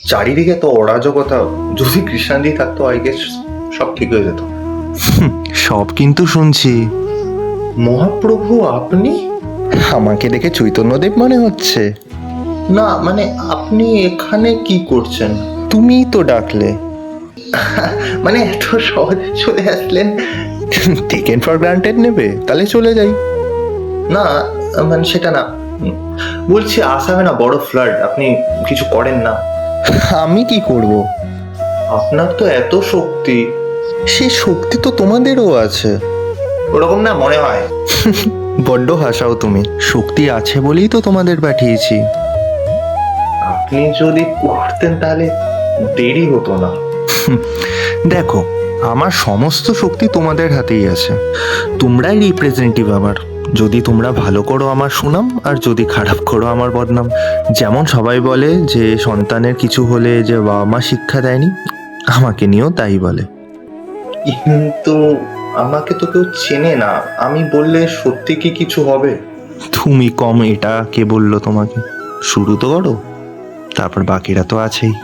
চারিদিকে তো অরাজকতা, যদি কৃষ্ণাজি থাকতো আই গেস সব ঠিক হয়ে যেত। সব কিন্তু শুনছি। মহাপ্রভু আপনি? আমাকে দেখে চৈতন্যদেব মনে হচ্ছে? না মানে আপনি এখানে কি করছেন? তুমিই তো ডাকলে। মানে এত সহজে চলে আসলেন? টেকেন ফর গ্রান্টেড নেবে? তাহলে চলে যাই। না মানে সেটা না, বলছি আসামে না বড় ফ্লাড, আপনি কিছু করেন না? আমি কি করব? আপনার তো এত শক্তি। সে শক্তি তো তোমাদেরও আছে। ওরকম না মনে হয়। বড্ড হাসাও তুমি। শক্তি আছে বলেই তো তোমাদের পাঠিয়েছি। আপনি যদি করতেন তাহলে দেরি হতো না। দেখো, আমার সমস্ত শক্তি তোমাদের হাতেই আছে। তোমরাই রিপ্রেজেন্টেটিভ আমার। যদি তোমরা ভালো করো আমার সুনাম, আর যদি খারাপ করো আমার বদনাম। যেমন সবাই বলে যে সন্তানের কিছু হলে যে বাবা মা শিক্ষা দেয়নি, আমাকে নিয়েও তাই বলে। কিন্তু আমাকে তো কেউ চেনে না, আমি বললে সত্যি কি কিছু হবে? তুমি কম, এটা কে বললো তোমাকে? শুরু তো করো, তারপর বাকিরা তো আছেই।